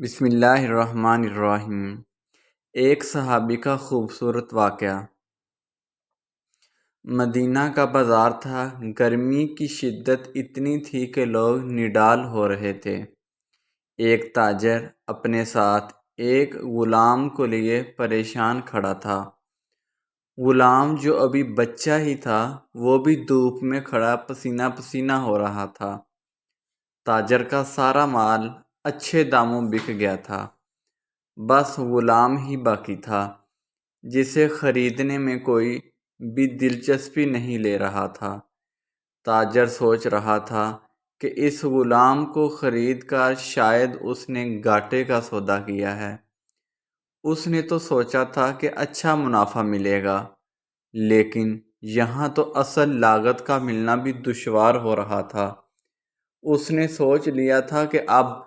بسم اللہ الرحمن الرحیم۔ ایک صحابی کا خوبصورت واقعہ۔ مدینہ کا بازار تھا۔ گرمی کی شدت اتنی تھی کہ لوگ نڈال ہو رہے تھے۔ ایک تاجر اپنے ساتھ ایک غلام کو لیے پریشان کھڑا تھا۔ غلام جو ابھی بچہ ہی تھا وہ بھی دھوپ میں کھڑا پسینہ پسینہ ہو رہا تھا۔ تاجر کا سارا مال اچھے داموں بک گیا تھا، بس غلام ہی باقی تھا جسے خریدنے میں کوئی بھی دلچسپی نہیں لے رہا تھا۔ تاجر سوچ رہا تھا کہ اس غلام کو خرید کر شاید اس نے گھاٹے کا سودا کیا ہے۔ اس نے تو سوچا تھا کہ اچھا منافع ملے گا، لیکن یہاں تو اصل لاگت کا ملنا بھی دشوار ہو رہا تھا۔ اس نے سوچ لیا تھا کہ اب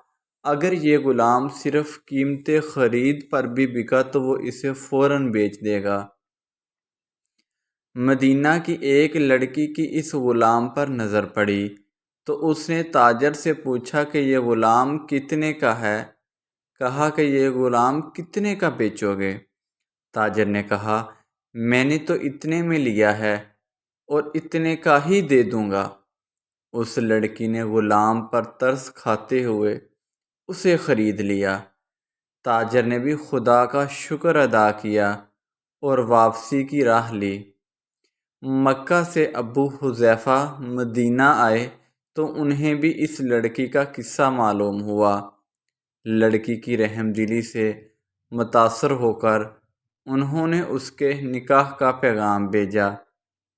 اگر یہ غلام صرف قیمت خرید پر بھی بکا تو وہ اسے فوراً بیچ دے گا۔ مدینہ کی ایک لڑکی کی اس غلام پر نظر پڑی تو اس نے تاجر سے پوچھا کہ یہ غلام کتنے کا ہے؟ کہا کہ یہ غلام کتنے کا بیچو گے؟ تاجر نے کہا میں نے تو اتنے میں لیا ہے اور اتنے کا ہی دے دوں گا۔ اس لڑکی نے غلام پر ترس کھاتے ہوئے اسے خرید لیا۔ تاجر نے بھی خدا کا شکر ادا کیا اور واپسی کی راہ لی۔ مکہ سے ابو حذیفہ مدینہ آئے تو انہیں بھی اس لڑکی کا قصہ معلوم ہوا۔ لڑکی کی رحم دلی سے متاثر ہو کر انہوں نے اس کے نکاح کا پیغام بھیجا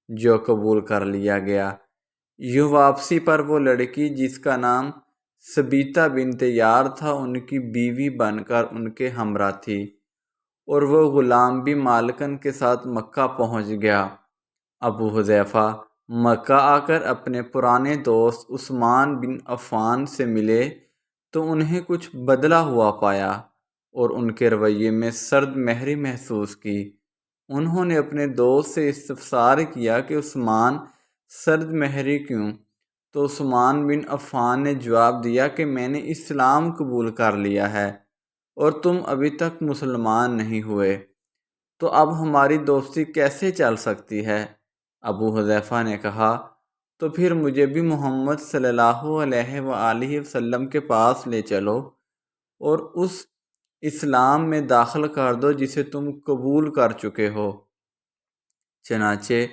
جو قبول کر لیا گیا۔ یوں واپسی پر وہ لڑکی جس کا نام سبیتا بنت یار تھا ان کی بیوی بن کر ان کے ہمراہ تھی، اور وہ غلام بھی مالکن کے ساتھ مکہ پہنچ گیا۔ ابو حذیفہ مکہ آ کر اپنے پرانے دوست عثمان بن عفان سے ملے تو انہیں کچھ بدلا ہوا پایا اور ان کے رویے میں سرد مہری محسوس کی۔ انہوں نے اپنے دوست سے استفسار کیا کہ عثمان سرد مہری کیوں؟ تو عثمان بن عفان نے جواب دیا کہ میں نے اسلام قبول کر لیا ہے اور تم ابھی تک مسلمان نہیں ہوئے، تو اب ہماری دوستی کیسے چل سکتی ہے؟ ابو حذیفہ نے کہا تو پھر مجھے بھی محمد صلی اللہ علیہ وآلہ وسلم کے پاس لے چلو اور اس اسلام میں داخل کر دو جسے تم قبول کر چکے ہو۔ چنانچہ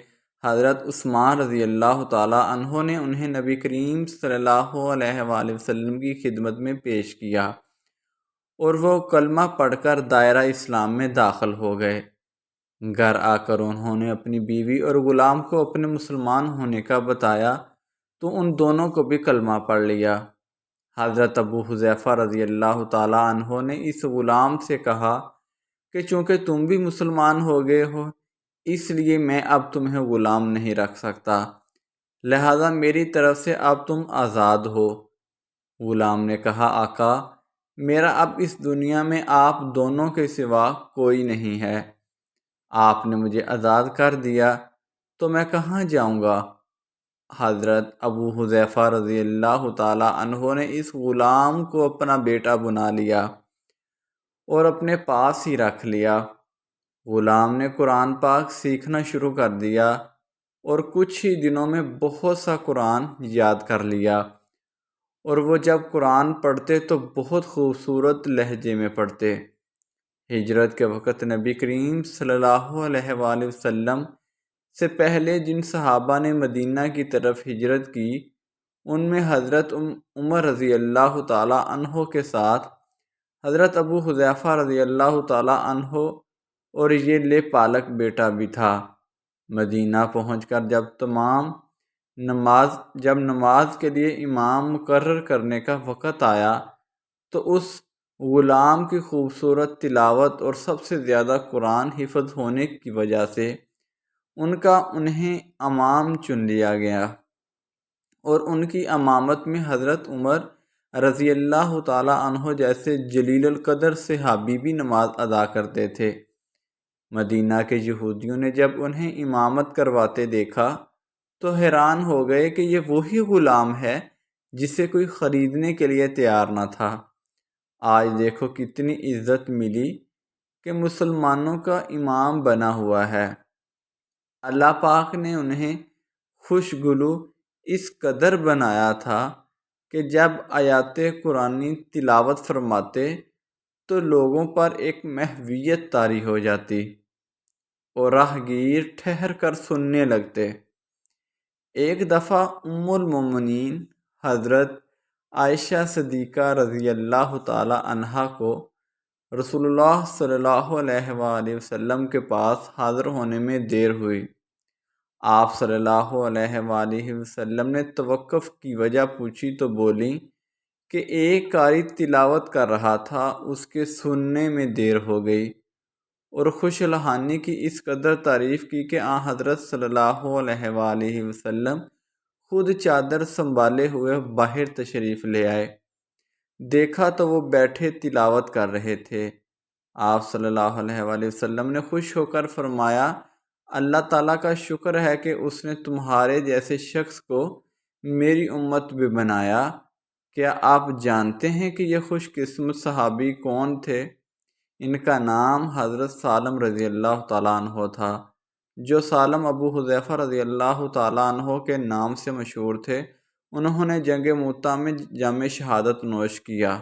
حضرت عثمان رضی اللہ تعالیٰ عنہ نے انہیں نبی کریم صلی اللہ علیہ وآلہ وسلم کی خدمت میں پیش کیا اور وہ کلمہ پڑھ کر دائرہ اسلام میں داخل ہو گئے۔ گھر آ کر انہوں نے اپنی بیوی اور غلام کو اپنے مسلمان ہونے کا بتایا تو ان دونوں کو بھی کلمہ پڑھ لیا۔ حضرت ابو حذیفہ رضی اللہ تعالیٰ عنہ نے اس غلام سے کہا کہ چونکہ تم بھی مسلمان ہو گئے ہو اس لیے میں اب تمہیں غلام نہیں رکھ سکتا، لہذا میری طرف سے اب تم آزاد ہو۔ غلام نے کہا آقا میرا اب اس دنیا میں آپ دونوں کے سوا کوئی نہیں ہے، آپ نے مجھے آزاد کر دیا تو میں کہاں جاؤں گا؟ حضرت ابو حذیفہ رضی اللہ تعالیٰ عنہ نے اس غلام کو اپنا بیٹا بنا لیا اور اپنے پاس ہی رکھ لیا۔ غلام نے قرآن پاک سیکھنا شروع کر دیا اور کچھ ہی دنوں میں بہت سا قرآن یاد کر لیا، اور وہ جب قرآن پڑھتے تو بہت خوبصورت لہجے میں پڑھتے۔ ہجرت کے وقت نبی کریم صلی اللہ علیہ وآلہ وسلم سے پہلے جن صحابہ نے مدینہ کی طرف ہجرت کی ان میں حضرت عمر رضی اللہ تعالیٰ عنہ کے ساتھ حضرت ابو حذیفہ رضی اللہ تعالیٰ عنہ اور یہ لے پالک بیٹا بھی تھا۔ مدینہ پہنچ کر جب نماز کے لیے امام مقرر کرنے کا وقت آیا تو اس غلام کی خوبصورت تلاوت اور سب سے زیادہ قرآن حفظ ہونے کی وجہ سے انہیں امام چن لیا گیا، اور ان کی امامت میں حضرت عمر رضی اللہ تعالیٰ عنہ جیسے جلیل القدر صحابی بھی نماز ادا کرتے تھے۔ مدینہ کے یہودیوں نے جب انہیں امامت کرواتے دیکھا تو حیران ہو گئے کہ یہ وہی غلام ہے جسے کوئی خریدنے کے لیے تیار نہ تھا۔ آج دیکھو کتنی عزت ملی کہ مسلمانوں کا امام بنا ہوا ہے۔ اللہ پاک نے انہیں خوشگلو اس قدر بنایا تھا کہ جب آیات قرآنی تلاوت فرماتے تو لوگوں پر ایک محویت طاری ہو جاتی اور راہگیر ٹھہر کر سننے لگتے۔ ایک دفعہ ام المومنین حضرت عائشہ صدیقہ رضی اللہ تعالی عنہا کو رسول اللہ صلی اللہ علیہ وآلہ وسلم کے پاس حاضر ہونے میں دیر ہوئی۔ آپ صلی اللہ علیہ وآلہ وسلم نے توقف کی وجہ پوچھی تو بولیں کہ ایک قاری تلاوت کر رہا تھا، اس کے سننے میں دیر ہو گئی، اور خوش الحانی کی اس قدر تعریف کی کہ آن حضرت صلی اللہ علیہ وآلہ وسلم خود چادر سنبھالے ہوئے باہر تشریف لے آئے۔ دیکھا تو وہ بیٹھے تلاوت کر رہے تھے۔ آپ صلی اللہ علیہ وآلہ وسلم نے خوش ہو کر فرمایا، اللہ تعالیٰ کا شکر ہے کہ اس نے تمہارے جیسے شخص کو میری امت بھی بنایا۔ کیا آپ جانتے ہیں کہ یہ خوش قسمت صحابی کون تھے؟ ان کا نام حضرت سالم رضی اللہ تعالیٰ عنہ تھا، جو سالم ابو حذیفہ رضی اللہ تعالیٰ عنہ کے نام سے مشہور تھے۔ انہوں نے جنگ موطا میں جام شہادت نوش کیا۔